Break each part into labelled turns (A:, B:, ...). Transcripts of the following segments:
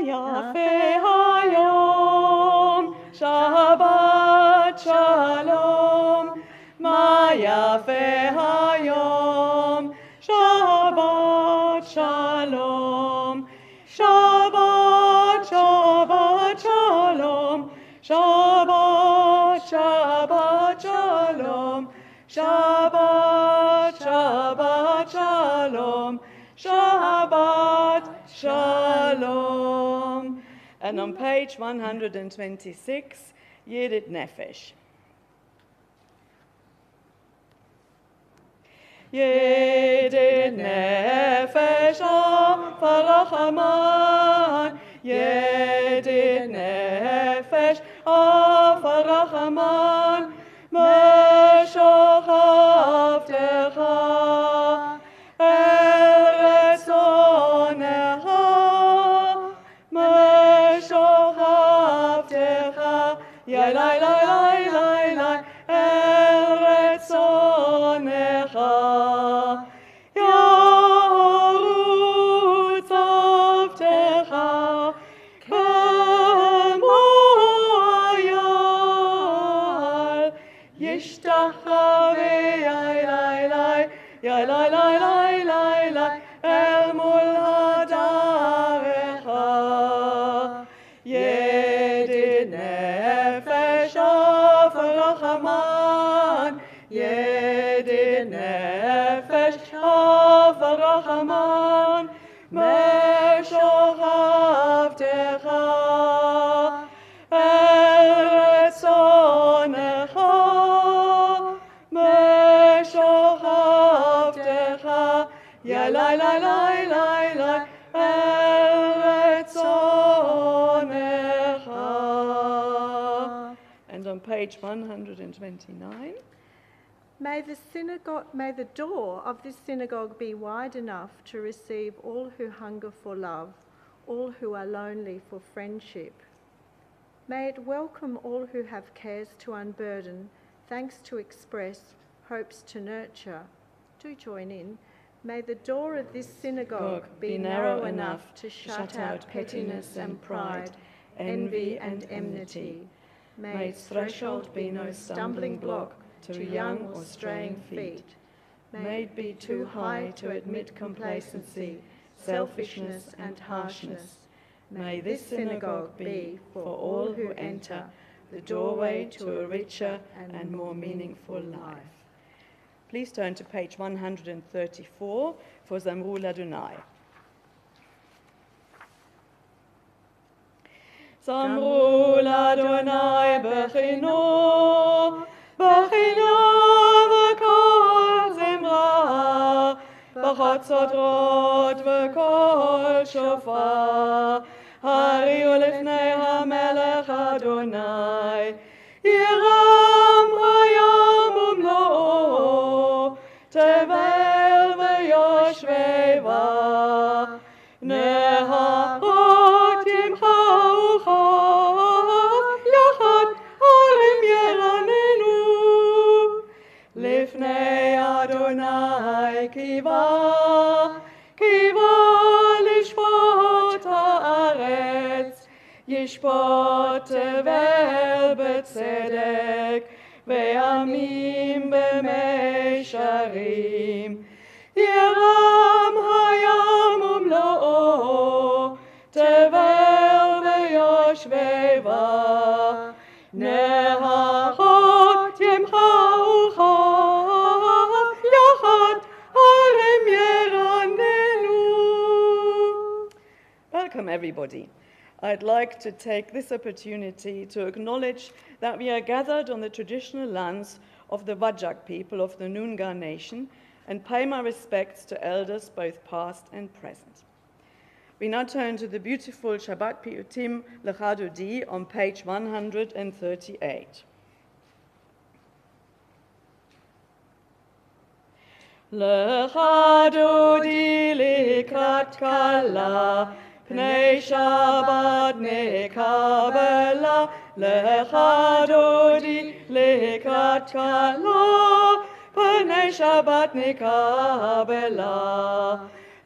A: yafe hayom, Shabbat shalom. Ma yafe hayom, Shabbat shalom. Shabbat, Shabbat shalom. Shabbat, Shabbat shalom. Shabbat, Shabbat shalom. Shabbat shalom. And on page 126, Yedid Nefesh. Yedid Nefesh Afarachaman. Yedid Nefesh Afarachaman. Meshohavtecha Eretz onecha. Meshohavtecha Yalai lai lai lai lai Eretz onecha. Yarutz avtecha kemo ayal yishtachave yai lai lai yai lai lai lai lai lai el mul hadarecha. Yedid nefesh afarachaman. Yedid nefesh afarachaman. Meshohavtecha eretz onecha. Meshohavtecha ya lai lai lai lai lai eretz onecha. And on page 129.
B: May the door of this synagogue be wide enough to receive all who hunger for love, all who are lonely for friendship. May it welcome all who have cares to unburden, thanks to express, hopes to nurture. Do join in. May the door of this synagogue be narrow enough to shut out pettiness and pride, envy and enmity. May its threshold be no stumbling block to young or straying feet. May it be too high to admit complacency, selfishness and harshness. May this synagogue be, for all who enter, the doorway to a richer and more meaningful life.
A: Please turn to page 134 for Zamru Ladunai. Zamru Ladunai bechino, bechino v'kol zimra, b'chatzot v'kol shofar, hariu lifnei hamelech Adonai, yiram hayam umlo'o, tevel v'yoshveva, nehachot yimchau chav, yachad harim yeranenu, lifnei Adonai kiva, kiva lishpot haaretz, yishpot tevel b'tzedek, ve'amim b'meisharim, yiram hayam umlo'o, tevel v'yoshveva, nehachot yimchau chav, yachad harim yeranenu. Welcome, everybody. I'd like to take this opportunity to acknowledge that we are gathered on the traditional lands of the Wajak people of the Noongar Nation and pay my respects to elders both past and present. We now turn to the beautiful Shabbat Piyutim L'Chadodi on page 138. L'Chadodi likrat kala, Pnei Shabbat nekabela, L'Chadodi likrat kala, Pnei Shabbat nekabela.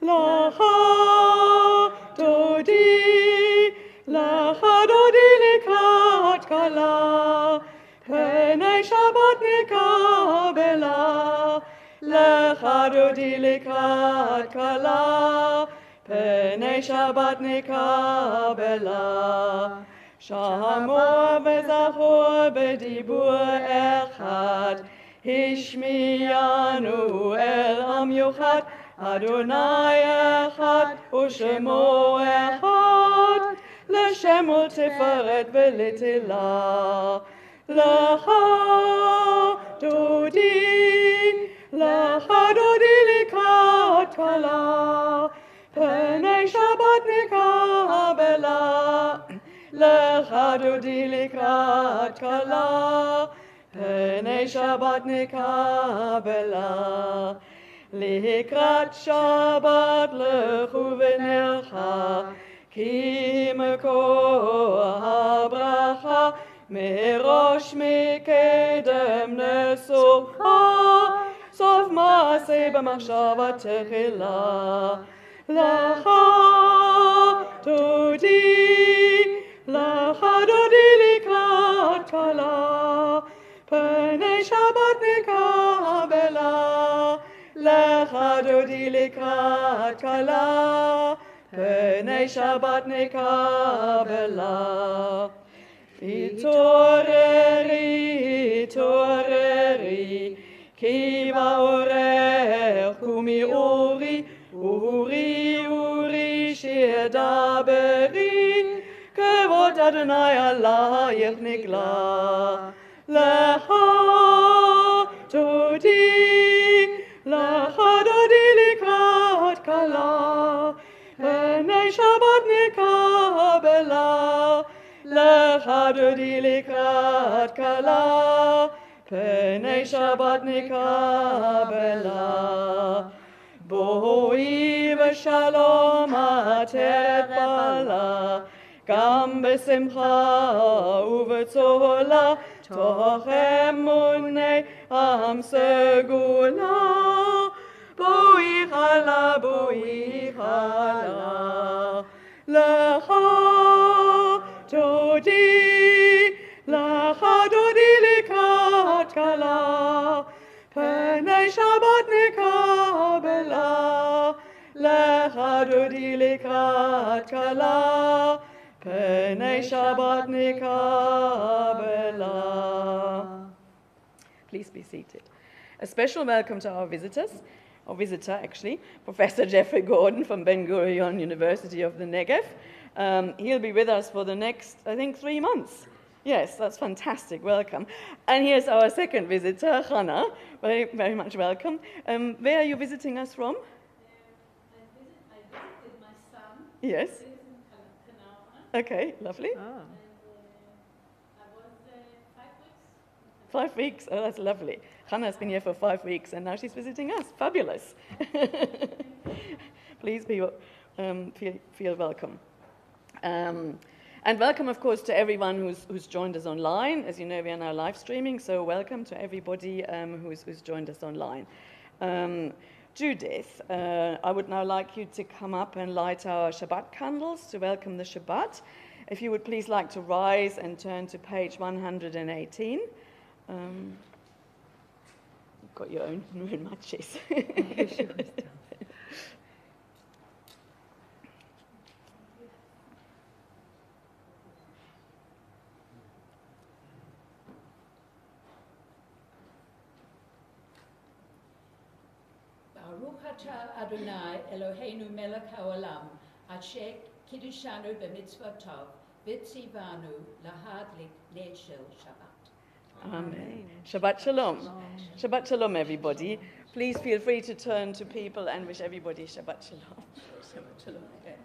A: L'Chadodi Lachadodi likat kala, Penei Shabbat nikabela. Lachadodi likat kala, Penei Shabbat nikabela. Shamor וזכור בדיבור אחד, השמיענו אל עם יוחד, אדוני אחד ושמו אחד, לשם ולתפארת ולתהילה. לך דודי לקראת כלה, פני שבת נקבלה. לך דודי לקראת כלה, פני שבת נקבלה. לקראת שבת לכו ונלכה, כי מקור הברכה מראש מקדם נסוכה, סוף מעשה במחשבה תחילה. לך דודי לקראת כלה, פני שבת נקבלה. לך דודי לקראת כלה, פני שבת נקבלה. התעוררי, התעוררי, כי באורך קומי אורי, אורי, אורי, שדברי, כבוד אדוני עלייך נגלה. לך דודי לקראת כלה, פני שבת נקבלה. לך דודי לקראת כלה, פני שבת נקבלה. בואי בשלום את אתפלה, גם בשמחה ובצהלה, תוך אמוני עם סגולה. בואי חלה, בואי חלה. לך דודי לקראת כלה, פני שבת נקבלה. לך דודי לקראת כלה, פני שבת נקבלה. Please be seated. A special welcome to our visitor actually, Professor Jeffrey Gordon from Ben-Gurion University of the Negev. He'll be with us for the next, I think, 3 months. Yes, that's fantastic. Welcome. And here's our second visitor, Hannah. Very, very much welcome. Where are you visiting us from?
C: I visited my son.
A: Yes.
C: He lives in Canada.
A: Okay, lovely.
B: Oh.
C: And I was 5 weeks.
A: 5 weeks. Oh, that's lovely. Hannah's been here for 5 weeks, and now she's visiting us. Fabulous. Please feel welcome. And welcome, of course, to everyone who's joined us online. As you know, we are now live streaming, so welcome to everybody who's joined us online. Judith, I would now like you to come up and light our Shabbat candles to welcome the Shabbat. If you would please like to rise and turn to page 118. You've got your own matches.
C: Baruch atah Adonai Eloheinu melech haolam, asher kiddushanu b'mitzvotov, v'tzivanu lahadlik leil shel Shabbat.
A: Amen. Shabbat Shalom. Shabbat Shalom, everybody. Please feel free to turn to people and wish everybody Shabbat Shalom. Shabbat Shalom. Okay.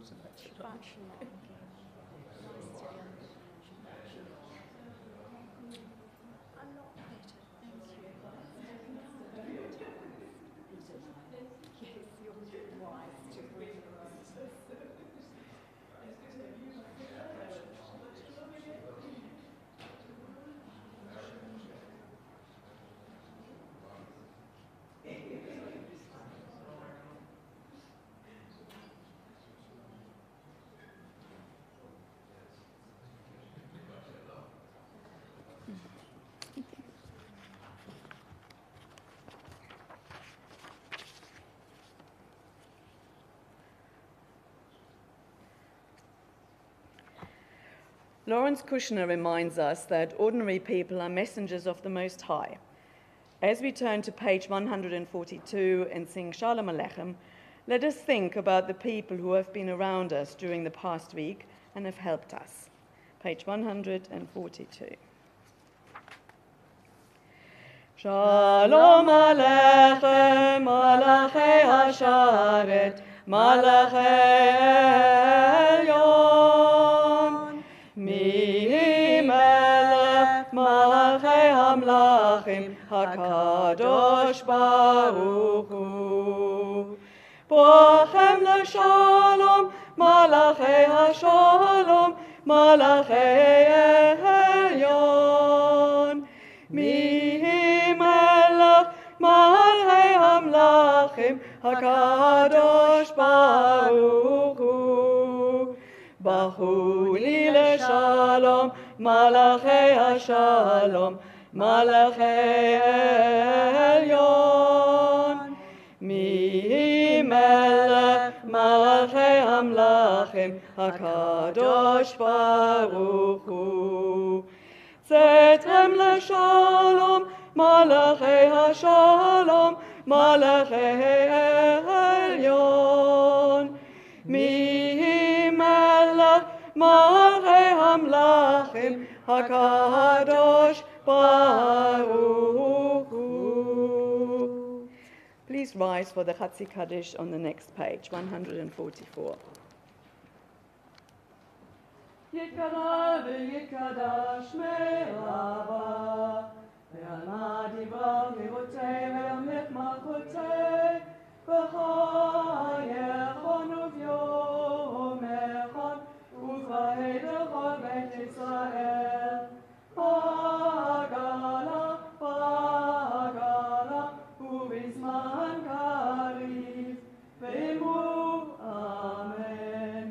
A: Shabbat Shalom. Lawrence Kushner reminds us that ordinary people are messengers of the Most High. As we turn to page 142 and sing Shalom Aleichem, let us think about the people who have been around us during the past week and have helped us. Page 142. Shalom Aleichem, Malachei Hasharet, Malachei Elyon, Mi Melech Malachei Hamlachim, HaKadosh Baruch Hu. Bochem LeShalom, Malachei HaShalom, Malachei Elyon, Mi Melech Malachei Hamlachim, HaKadosh Baruch Hu. Bachu li LeShalom, Malachei HaShalom, Malachei Elyon, Mi Melech Malachei Hamlachim, HaKadosh Baruch Hu. Zetrem LeShalom, Malachei HaShalom, Malachei Elyon, Mi Melech Malachei Hamlachim, HaKadosh Baruch Hu. Please rise for the Chatzi Kaddish on the next page, 144. Yikara v'yikadash me'rava, ve'ana dibra v'rotei ve'amlech malchotei, v'chayechon uv'yom echon, uv'va'edechon beit Yisrael. Hagala, Hagala, uv'izman kariv, ve'imu, Amen.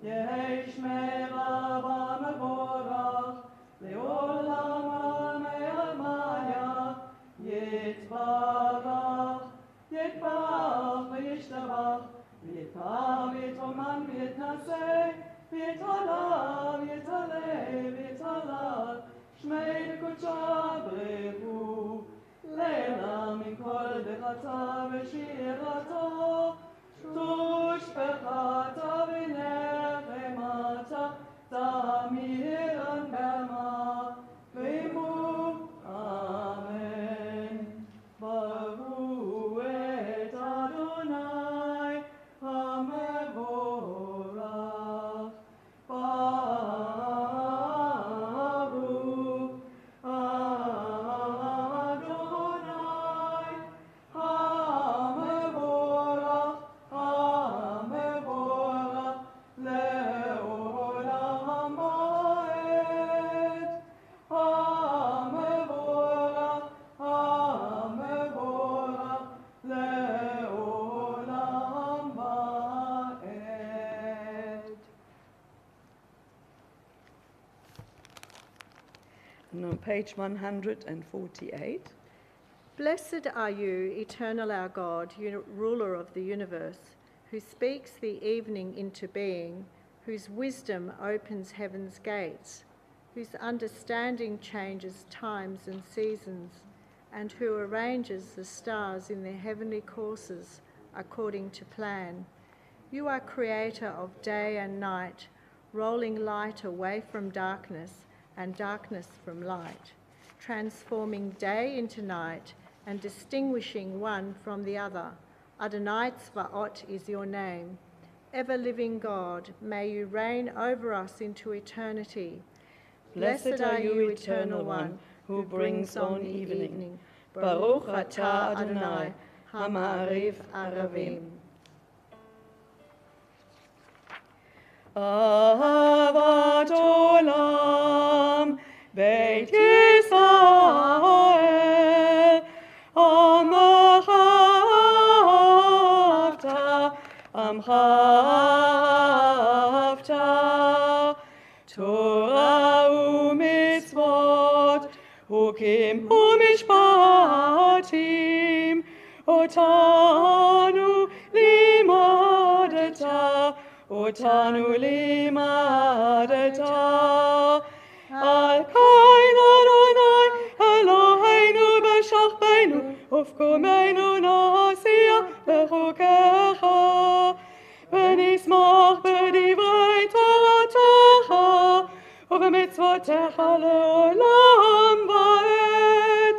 A: Yehi shmei Rabba mevorach, le'olam me'almaya, yitbarach, yitbarach v'yishtabach, v'yitkar v'yitoman v'yitnaseh, v'yitala, v'yitaleh, v'yitalal, shmei v'kudsha brevu, le'la min kol bechata v'shirata, tushbechata v'nechemata, tamiran b'ama, v'imu, Amen. Baruch et Adonai, HaMevorach, Baruch Adonai, HaMevorach, HaMevorach, le'olam ha'ed. HaMevorach, HaMevorach, le'olam ha'ed. And on page 148.
B: Blessed are you, eternal our God, ruler of the universe, who speaks the evening into being, whose wisdom opens heaven's gates, whose understanding changes times and seasons, and who arranges the stars in their heavenly courses according to plan. You are creator of day and night, rolling light away from darkness and darkness from light, transforming day into night and distinguishing one from the other. Adonai Tzvaot is your name. Ever-living God, may you reign over us into eternity.
A: Blessed are you, Eternal One, who brings on evening. Baruch atah Adonai, Ha'ma'ariv Aravim. Ahavat Olam, Beit Yisrael, Amcha Amcha Torah u'mitzvot, hukim u'mishpatim, otanu limodeta, אותנו לימדת. על כן אדוני אלוהינו בשכבנו ובקומנו נשיח בחוקיך, ונשמח בדברי תורתך ובמצוותיך לעולם ועד,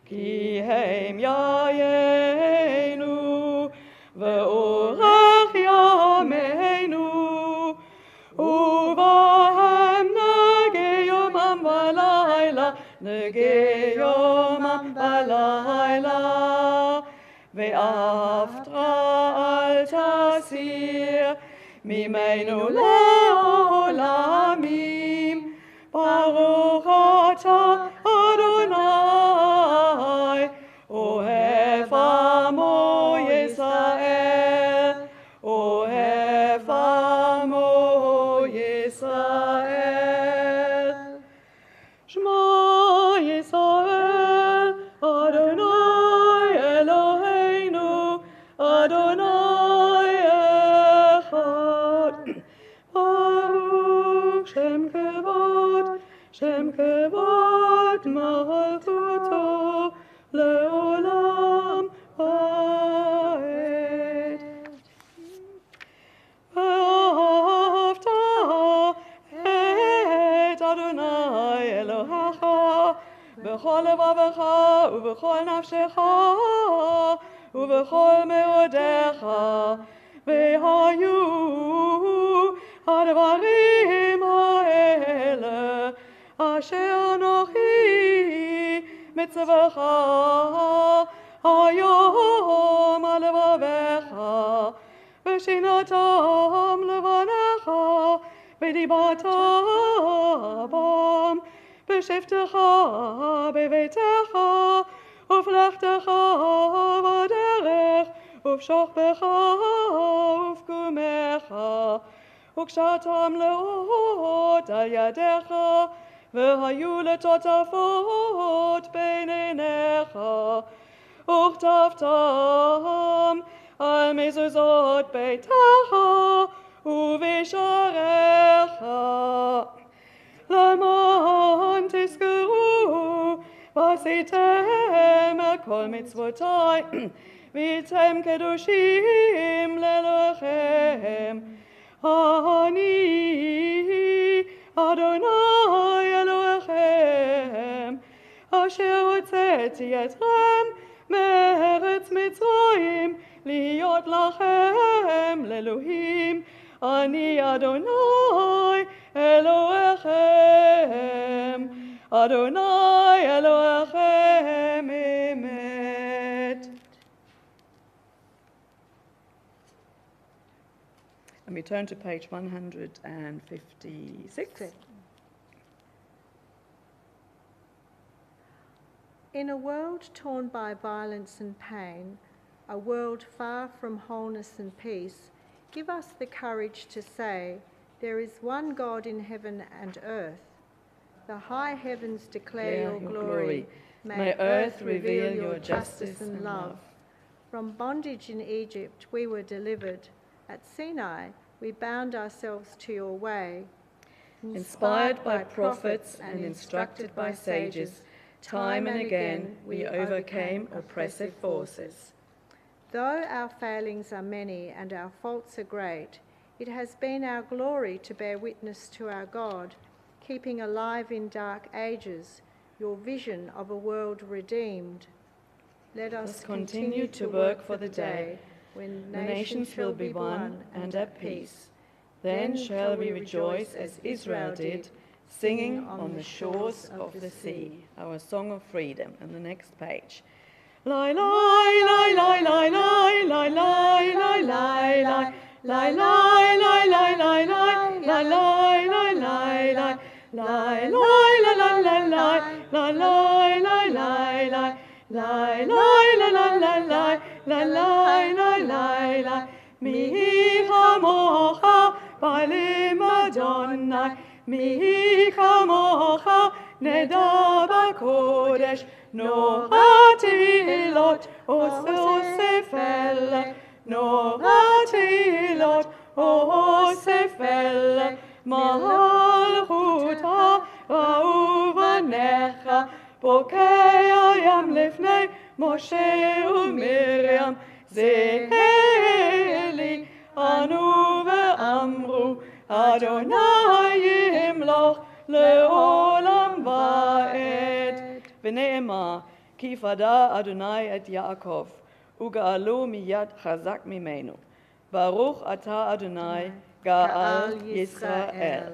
A: כי הם יעיינו ואורך ימינו, ובהם נגי יומם ולילה, נגי יומם ולילה. ואהבת אל תסיר ממנו לעולמים. ברוך אתה אדוני, אוהב עמו ישראל, אוהב עמו ישראל. שמע ישראל, אדוני אלוהינו, אדוני אחד. ברוך שם כבוד מלכותו לעולם ועד. ואהבת את אדוני אלוהיך בכל לבבך ובכל נפשך ובכל מאודיך, והיו הדברים האלה אשר אנוכי מצווך היום על לבבך, ושינתם לבניך ודיברת בם בשבתך בביתך ופלחתך בדרך ובשוכבך ובקומך, וקשרתם לאות על ידיך, והיו לטוטפות בין עיניך, וכתבתם על מזוזות ביתך ובשעריך, למען תזכרו ועשיתם כל מצוותי והייתם קדושים לאלוהיכם. אני אדוני אלוהיכם אשר הוצאתי אתכם מארץ מצרים להיות לכם לאלוהים. אני אדוני אלוהיכם, אדוני אלוהיכם אמת. And we turn to page 156.
B: In a world torn by violence and pain, a world far from wholeness and peace, give us the courage to say, there is one God in heaven and earth. The high heavens declare your glory. May earth reveal your justice and love. From bondage in Egypt we were delivered. At Sinai we bound ourselves to your way.
A: Inspired by prophets and instructed by sages, time and again we overcame oppressive forces.
B: Though our failings are many and our faults are great, it has been our glory to bear witness to our God, keeping alive in dark ages your vision of a world redeemed. Let us continue to work for the day when
A: The nations will be one and at peace. Then shall we rejoice as Israel did, singing on the shores of the sea. Our song of freedom. And the next page. Lie, lie, lie, lie, lie, lie, lie, lie, lie, lie, lie. Lie, lie, lie, lie, lie, lie, lie, lie, lie, lie, lie. Lie, lie, la, la, la, lie, lie, lie, lie, lie, lie. Lie, lie, la, la, la, lie, lie, lie, lie, lie, lie. Mi chamocha b'alim Adonai, mi chamocha neda b'kodesh, Noah Tehilot, Osef Eleh, Noah Tehilot, Osef מלכותה ראו בניך, בוקע ים לפני משה ומרים, זה אלי ענו ואמרו, אדוני ימלוך לעולם ועד. ונאמר, כי פדה אדוני את יעקב, וגאלו מיד חזק ממנו. ברוך אתה אדוני, גאל ישראל.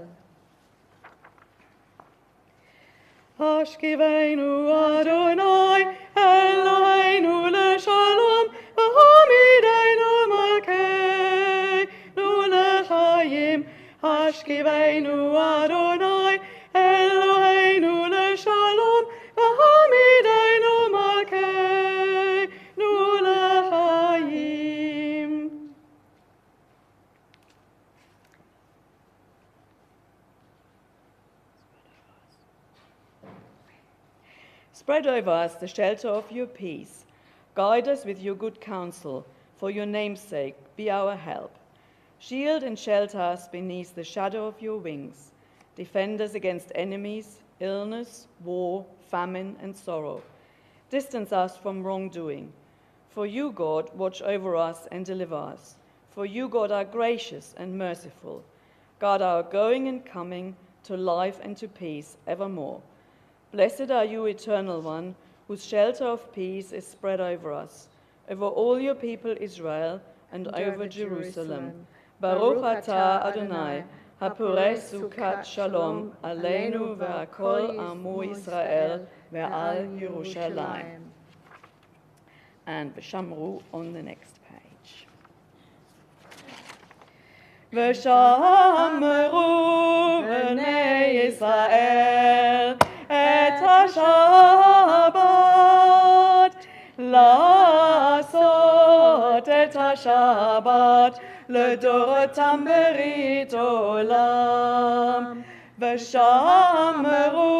A: השכיבנו אדוני, אלוהינו לשלום, והעמידנו מלכנו לחיים. השכיבנו אדוני, אלוהינו לשלום, והעמידנו מלכנו לחיים. Spread over us the shelter of your peace. Guide us with your good counsel. For your name's sake, be our help. Shield and shelter us beneath the shadow of your wings. Defend us against enemies, illness, war, famine, and sorrow. Distance us from wrongdoing. For you, God, watch over us and deliver us. For you, God, are gracious and merciful. Guard our going and coming to life and to peace evermore. Blessed are you, Eternal One, whose shelter of peace is spread over us, over all your people Israel, and over Jerusalem. Baruch atah Adonai, hapureh sukat shalom, aleinu ve'akol amu Israel, ve'al Yerushalayim. And v'shamru on the next page. V'shamru b'nei Yisrael, את השבת, לעשות את השבת, לדורותם ברית עולם. ושמרו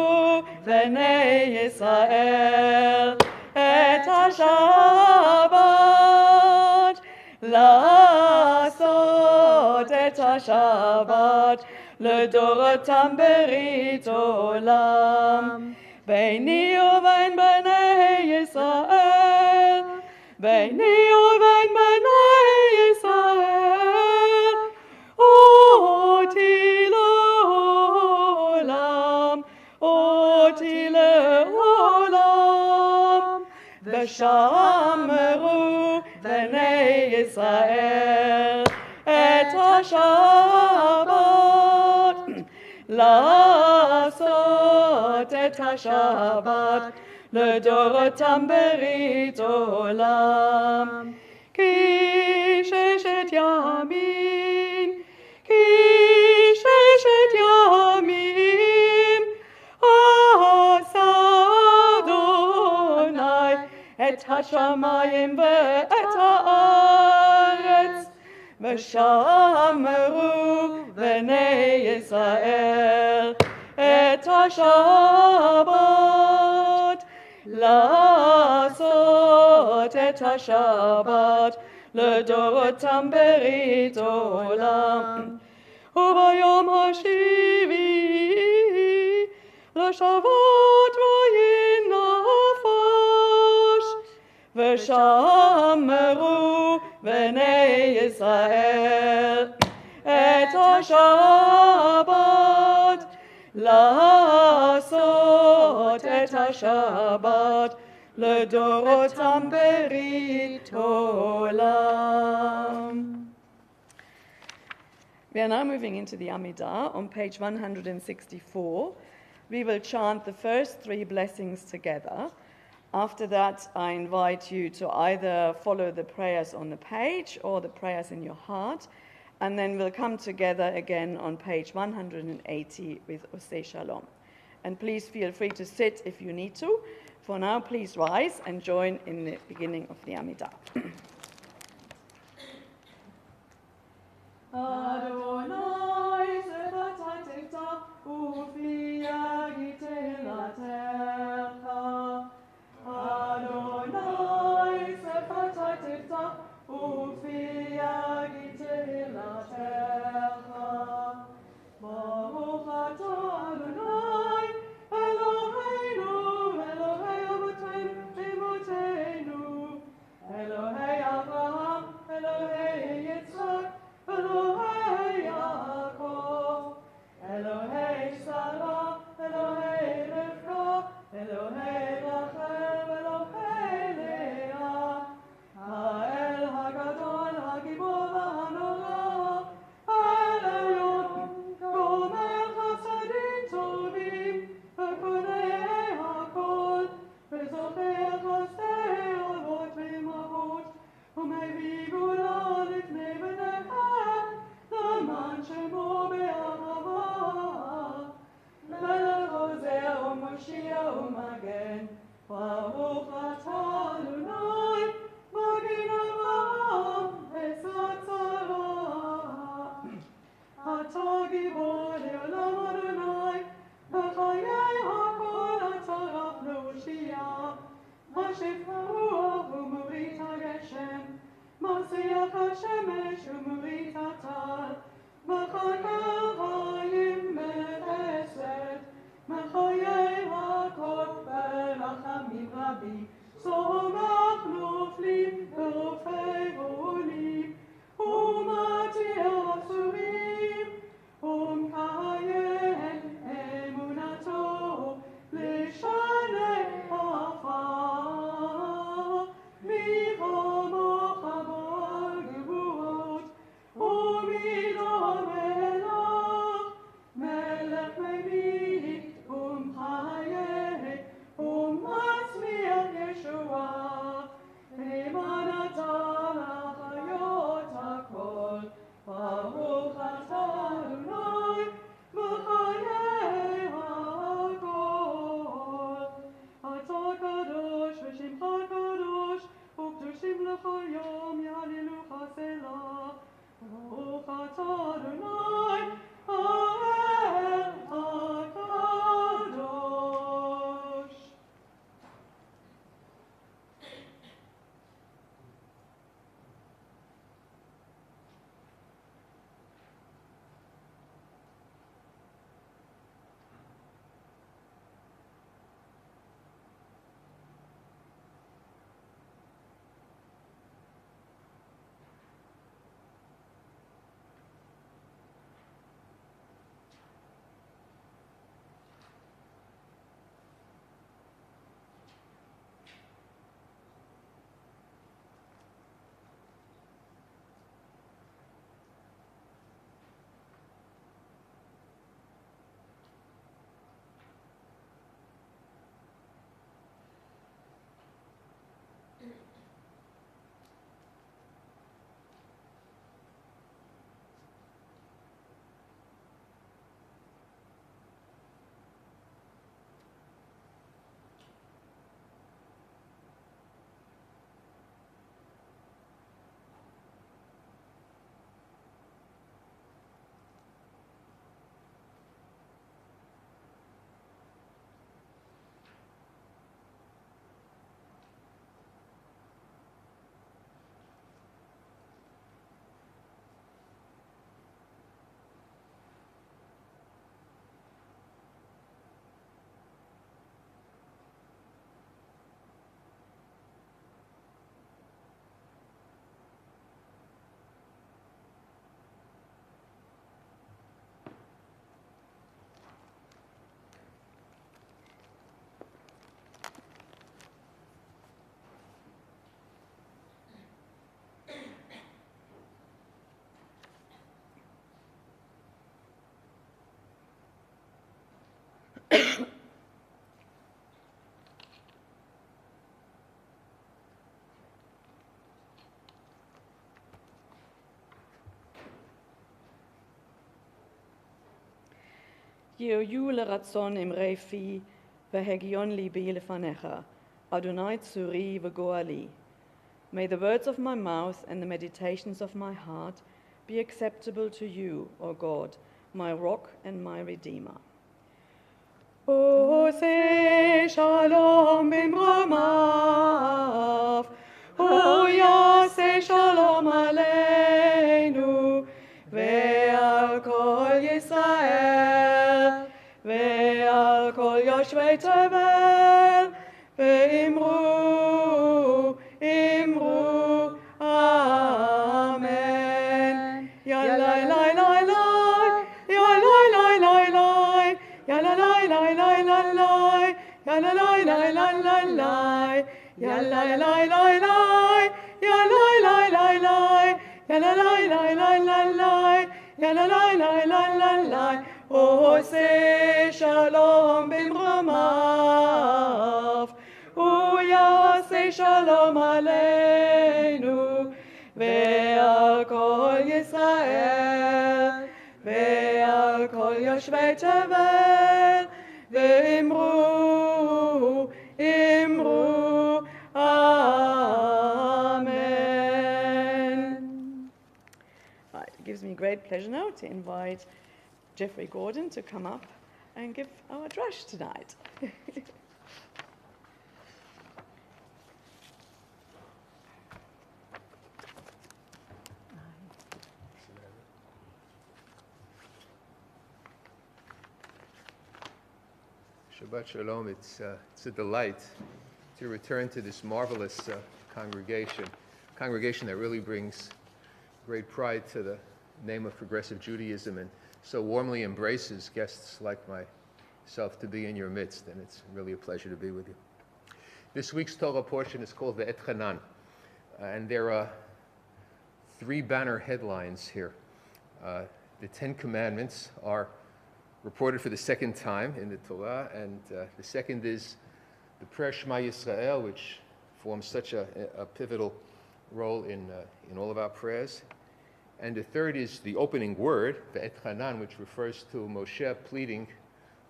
A: בני ישראל את השבת, לעשות את השבת, לדורותם ברית עולם. ביני ובין בני ישראל, ביני ובין בני ישראל, אותי לעולם, אותי לעולם. ושמרו בני ישראל את השבת, לעשות את השבת, לדורותם ברית עולם. כי ששת ימים, כי ששת ימים, עשה אדוני את השמיים ואת הארץ. ושמרו בני ישראל את השבת, לעשות את השבת, לדורותם ברית עולם. וביום השביעי לשבת וינפש, ושמרו בני ישראל את השבת, לעשות את השבת, לדורותם ברית עולם. We are now moving into the Amidah on page 164. We will chant the first three blessings together. After that, I invite you to either follow the prayers on the page or the prayers in your heart, and then we'll come together again on page 180 with Oseh Shalom. And please feel free to sit if you need to. For now, please rise and join in the beginning of the Amidah. Adonai sefatatita ufia gitelatecha. Adonai sefatatita ufia gitelatecha. עמו באהבה, מלך עוזר ומושיע ומגן, ברוך אתה אדוני, מגן אברהם ושצרה. אתה גיבור לעולם אדוני, בחיי הכל אתה רב להושיע. משף הרוח ומוריד הגשם, מסיח השמש ומוריד הטל, מחכה חיים בחסד, מחיי הכל ברחמים רבים, צומח נופלים ורופא עולים, ומתיר אסורים, ומקיים אמונתו לשנה עפר. מי כמוך בעל גבורות, ומי דומה לך, מלך ממיט ומחיה, ומצמיח ישועה. נאמן אתה לחיות הכל, ברוך אתה אדוני, בחיי הכל. אתה קדוש ושמך קדוש, וקדושים לכל יום יהללוך סלה. ברוך אתה אדוני, האל הקדוש. יהיו לרצון אמרי פי והגיון ליבי לפניך, אדוני צורי וגואלי. May the words of my mouth and the meditations of my heart be acceptable to you, O God, my rock and my redeemer. עושה שלום במרומיו, הוא יעשה שלום עלינו ועל כל ישראל ועל כל יושבי תבל, ואמרו אמרו אמן. יאללה לי לי לי, יאללה לי לי לי, יאללה לי לי לי לי, יאללה לי לי לי לי, יאללה לי לי לי, יאללה לי לי לי, יאללה לי לי לי לי, יאללה לי לי לי לי. עושה שלום במרומיו, הוא יעשה שלום עלינו ועל כל ישראל כל יושבי תבל, ואמרו, אמרו, Amen. Right, it gives me great pleasure now to invite Jeffrey Gordon to come up and give our drush tonight.
D: Shabbat Shalom. It's a delight to return to this marvelous congregation that really brings great pride to the name of Progressive Judaism and so warmly embraces guests like myself to be in your midst, and it's really a pleasure to be with you. This week's Torah portion is called the Et Chanan, and there are three banner headlines here. The Ten Commandments are reported for the second time in the Torah, and the second is the prayer Shema Yisrael, which forms such a pivotal role in all of our prayers. And the third is the opening word, the Et Chanan, which refers to Moshe pleading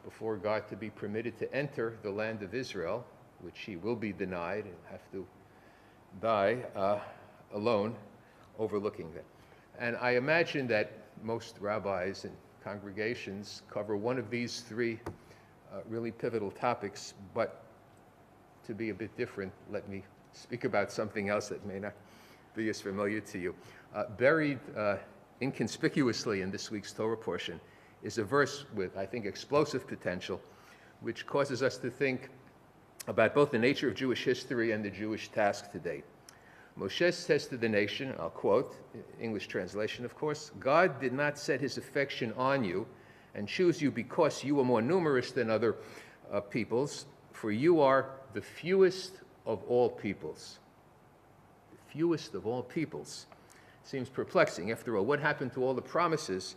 D: before God to be permitted to enter the land of Israel, which he will be denied and have to die alone, overlooking that. And I imagine that most rabbis and congregations cover one of these three really pivotal topics, but to be a bit different, let me speak about something else that may not be as familiar to you. Buried inconspicuously in this week's Torah portion is a verse with, I think, explosive potential, which causes us to think about both the nature of Jewish history and the Jewish task today. Moshe says to the nation, I'll quote, English translation, of course, God did not set his affection on you and choose you because you are more numerous than other peoples, for you are the fewest of all peoples. The fewest of all peoples. Seems perplexing. After all, what happened to all the promises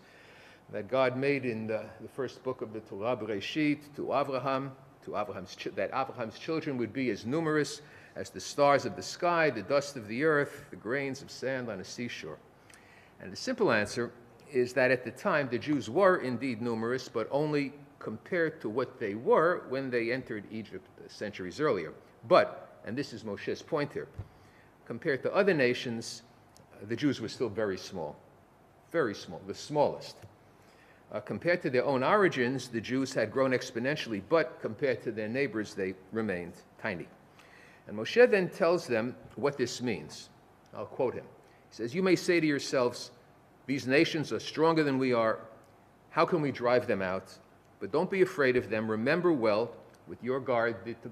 D: that God made in the first book of the Torah, Bereshit, to Abraham, that Abraham's children would be as numerous as the stars of the sky, the dust of the earth, the grains of sand on a seashore? And the simple answer is that at the time the Jews were indeed numerous, but only compared to what they were when they entered Egypt centuries earlier. But, and this is Moshe's point here, compared to other nations, the Jews were still very small, the smallest. Compared to their own origins, the Jews had grown exponentially, but compared to their neighbors, they remained tiny. And Moshe then tells them what this means. I'll quote him. He says, "You may say to yourselves, these nations are stronger than we are. How can we drive them out? But don't be afraid of them. Remember well what your God did to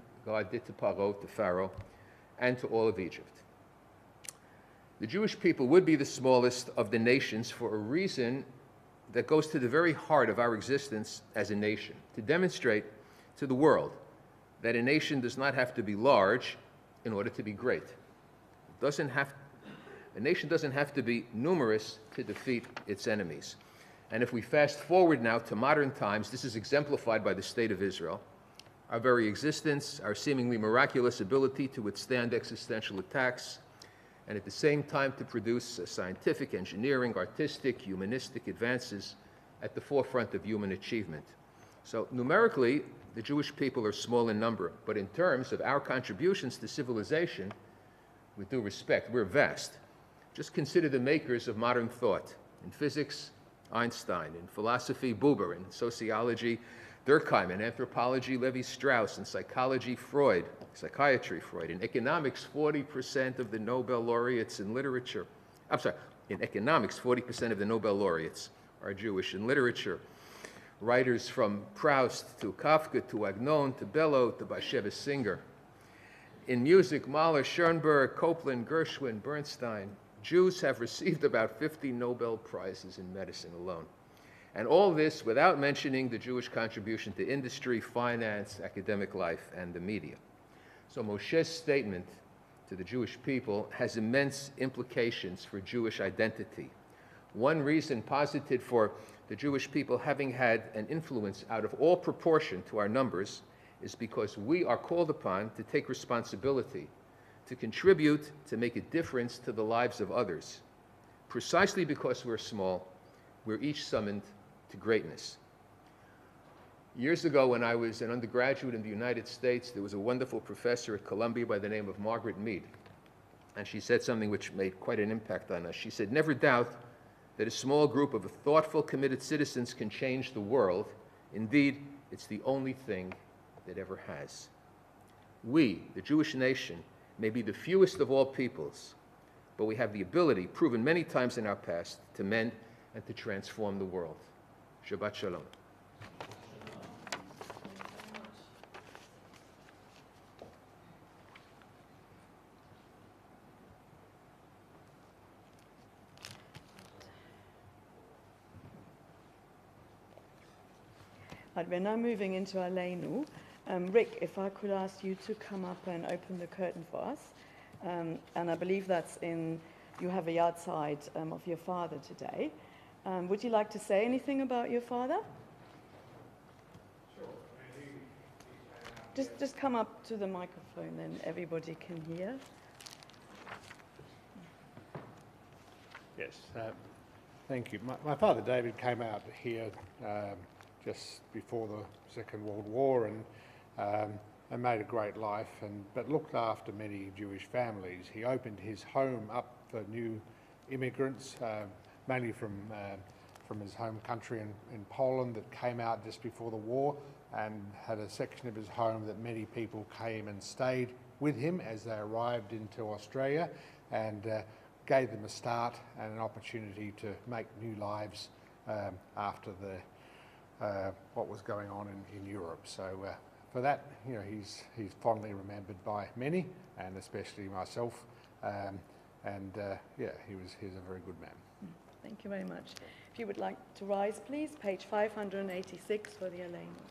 D: Paro, to Pharaoh, and to all of Egypt." The Jewish people would be the smallest of the nations for a reason that goes to the very heart of our existence as a nation, to demonstrate to the world that a nation does not have to be large in order to be great. A nation doesn't have to be numerous to defeat its enemies. And if we fast forward now to modern times, this is exemplified by the state of Israel. Our very existence, our seemingly miraculous ability to withstand existential attacks, and at the same time to produce scientific, engineering, artistic, humanistic advances at the forefront of human achievement. So numerically, the Jewish people are small in number, but in terms of our contributions to civilization, with due respect, we're vast. Just consider the makers of modern thought. In physics, Einstein. In philosophy, Buber. In sociology, Durkheim. In anthropology, Levi-Strauss. In psychiatry, Freud. In economics, 40% of the Nobel laureates in literature. In economics, 40% of the Nobel laureates are Jewish in literature. Writers from Proust to Kafka to Agnon to Bellow to Bashevis Singer. In music, Mahler, Schoenberg, Copland, Gershwin, Bernstein. Jews have received about 50 Nobel Prizes in medicine alone. And all this without mentioning the Jewish contribution to industry, finance, academic life, and the media. So Moshe's statement to the Jewish people has immense implications for Jewish identity. One reason posited for the Jewish people having had an influence out of all proportion to our numbers is because we are called upon to take responsibility, to contribute, to make a difference to the lives of others. Precisely because we're small, we're each summoned to greatness. Years ago, when I was an undergraduate in the United States, there was a wonderful professor at Columbia by the name of Margaret Mead. And she said something which made quite an impact on us. She said, "Never doubt that a small group of thoughtful, committed citizens can change the world. Indeed, it's the only thing that ever has." We, the Jewish nation, may be the fewest of all peoples, but we have the ability, proven many times in our past, to mend and to transform the world. Shabbat Shalom.
A: Right, we're now moving into Aleinu. Rick, if I could ask you to come up and open the curtain for us. And I believe that's you have a yard side of your father today. Would you like to say anything about your father? Sure. Just come up to the microphone, then everybody can hear.
E: Yes, thank you. My father David came out here just before the Second World War and made a great life, but looked after many Jewish families. He opened his home up for new immigrants, mainly from his home country in Poland, that came out just before the war, and had a section of his home that many people came and stayed with him as they arrived into Australia, and gave them a start and an opportunity to make new lives after what was going on in Europe. So for that, he's fondly remembered by many, and especially myself. He's a very good man.
A: Thank you very much. If you would like to rise, please, page 586 for the Aleinu.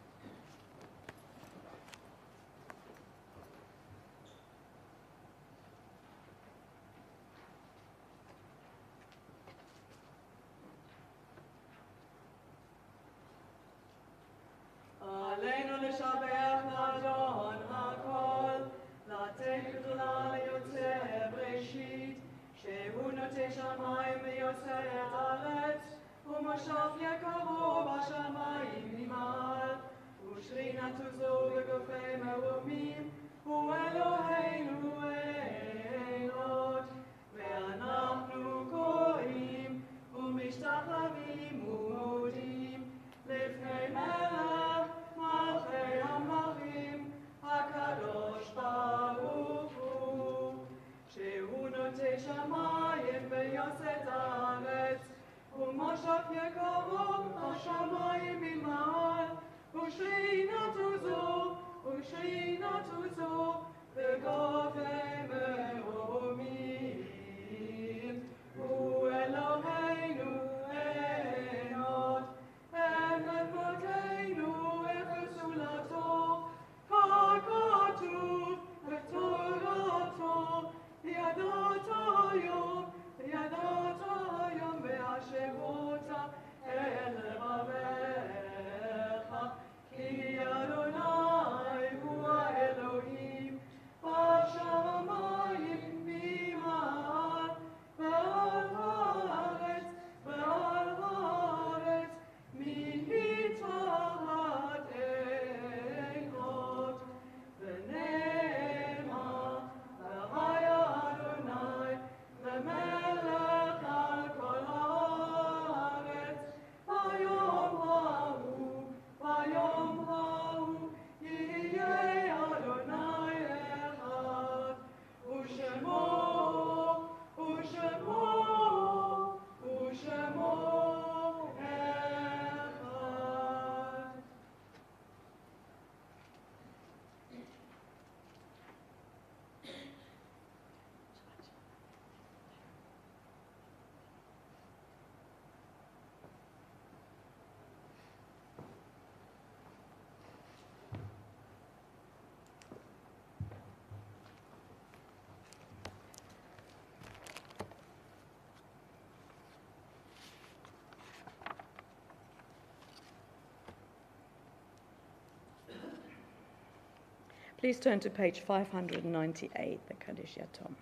A: Please turn to page 598, the Kaddish Yatom.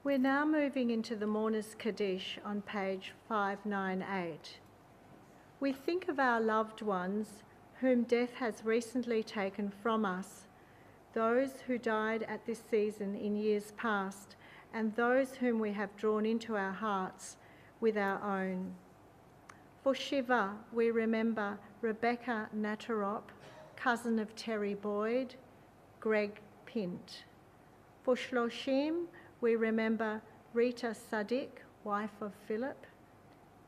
B: We're now moving into the Mourner's Kaddish on page 598. We think of our loved ones whom death has recently taken from us, those who died at this season in years past, and those whom we have drawn into our hearts with our own. For Shiva, we remember Rebecca Natarop, cousin of Terry Boyd, Greg Pint. For Shloshim, we remember Rita Sadiq, wife of Philip,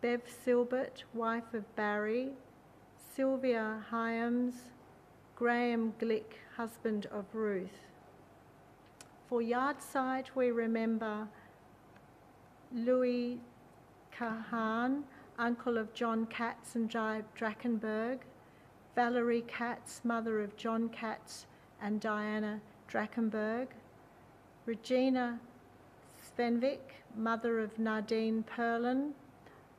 B: Bev Silbert, wife of Barry, Sylvia Hyams, Graham Glick, husband of Ruth. For Yardside, we remember Louis Kahan, uncle of John Katz and Jai Drakenberg, Valerie Katz, mother of John Katz and Diana Drakenberg, Regina Svenvik, mother of Nadine Perlin,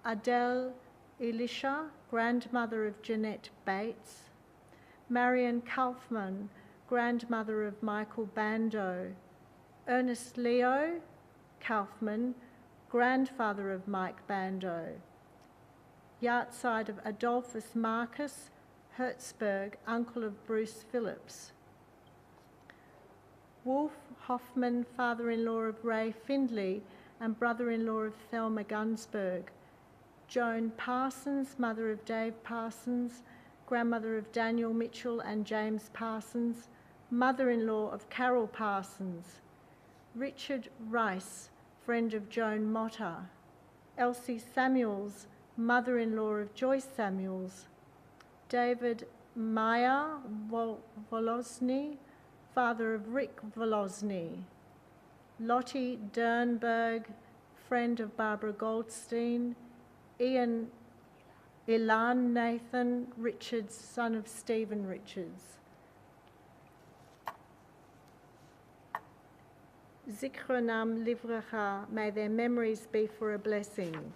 B: Adele Elisha, grandmother of Jeanette Bates, Marion Kaufman, grandmother of Michael Bando, Ernest Leo Kaufman, grandfather of Mike Bando, Yardside of Adolphus Marcus Hertzberg, uncle of Bruce Phillips, Wolf Hoffman, father-in-law of Ray Findley and brother-in-law of Thelma Gunsberg, Joan Parsons, mother of Dave Parsons, grandmother of Daniel Mitchell and James Parsons, mother-in-law of Carol Parsons, Richard Rice, friend of Joan Motter, Elsie Samuels, mother-in-law of Joyce Samuels, David Meyer Volosny, father of Rick Volosny, Lottie Dernberg, friend of Barbara Goldstein, Ilan Nathan Richards, son of Stephen Richards. Zichronam livracha, may their memories be for a blessing.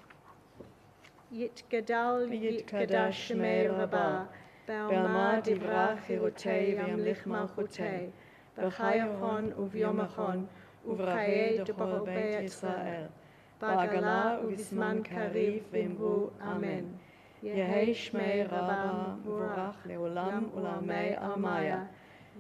B: Yit Gadal Yit Kadash Shmei Rabbah, Ba'alma Divrach Chirotei V'yamlich Malchutei, B'chayachon Uvyomachon, Uv'chayei Dechol Beit Yisrael, Ba'agala U'visman Kariv V'imru Amen. Yehei Shmei Rabbah Murach Le'olam U'lamei Almaya,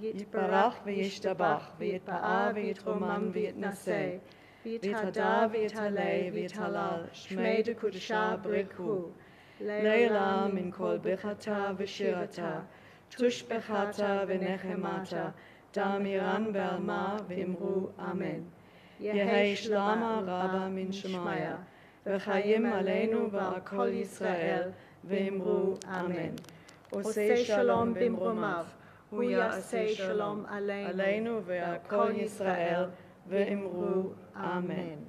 B: Yitbarach V'yishtabach, V'yitpa'a V'yitromam V'yitnaseh, V'yithada V'yithalei V'yithalal, Shmei Dekudesha B'rekhu, Leila min kol bechata v'shirata, tush bechata v'nechemata, damiran v'alma v'imru Amen. Yehei shlama rabba min shemaya, v'chayim aleinu v'akol Yisrael, v'imru Amen. Osei shalom b'imromav, hu ya'asei shalom aleinu v'akol Yisrael, v'imru Amen.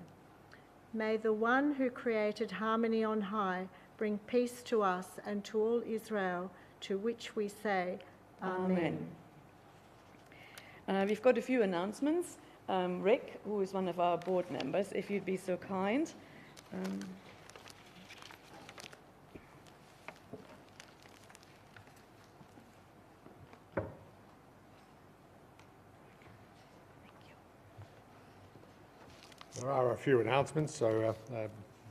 B: May the one who created harmony on high bring peace to us and to all Israel, to which we say, Amen.
A: We've got a few announcements. Rick, who is one of our board members, if you'd be so kind.
E: There are a few announcements, so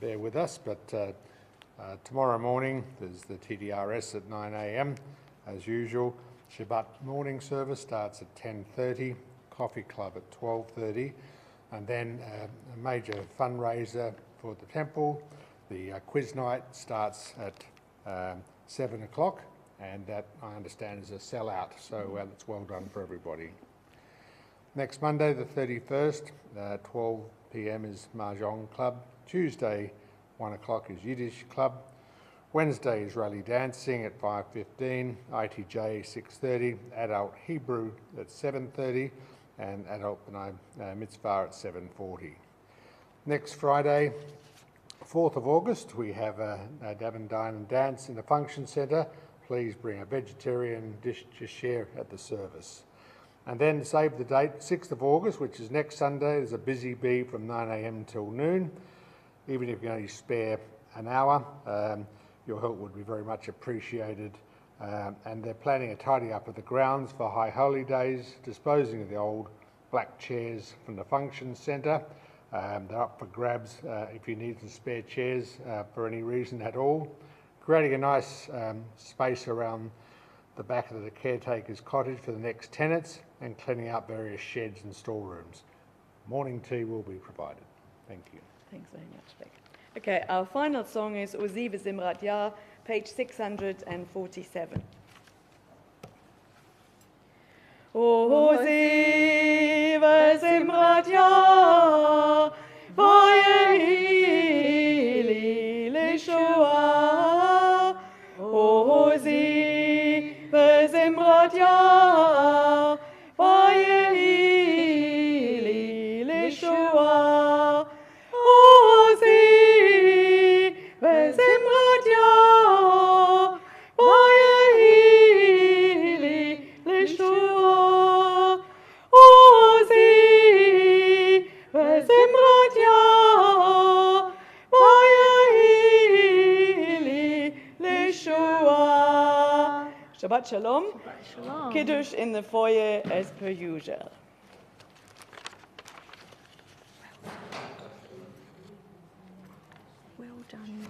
E: bear with us, but tomorrow morning there's the TDRS at 9 a.m. as usual. Shabbat morning service starts at 10:30, coffee club at 12:30, and then a major fundraiser for the temple. The quiz night starts at 7 o'clock, and that I understand is a sellout, so it's well done for everybody. Next Monday, the 31st, 12 p.m. is Mahjong Club. Tuesday, 1 o'clock is Yiddish Club. Wednesday is Rally Dancing at 5:15, ITJ 6:30, Adult Hebrew at 7:30, and Adult B'nai Mitzvah at 7:40. Next Friday, 4th of August, we have a Davin Dine and Dance in the Function Centre. Please bring a vegetarian dish to share at the service. And then save the date, 6th of August, which is next Sunday. There's a busy bee from 9 a.m. till noon. Even if you only spare an hour, your help would be very much appreciated. And they're planning a tidy up of the grounds for High Holy Days, disposing of the old black chairs from the function centre, They're up for grabs if you need some spare chairs for any reason at all. Creating a nice space around the back of the caretaker's cottage for the next tenants, and cleaning up various sheds and storerooms. Morning tea will be provided. Thank you.
A: Thanks very much, Beck. Okay, our final song is O Sieve Simrat Yah, page 647. O Sieve Simrat Yah, Vayehili Lishua. O Sieve Simrat Yah, Vayehili Lishua. O Sieve Simrat Yah, Vayehili Lishua. O Sieve Simrat Yah, Vayehili Lishua. Shabbat Shalom.
B: Shalom.
A: Kiddush in the foyer as per usual.
B: Well done.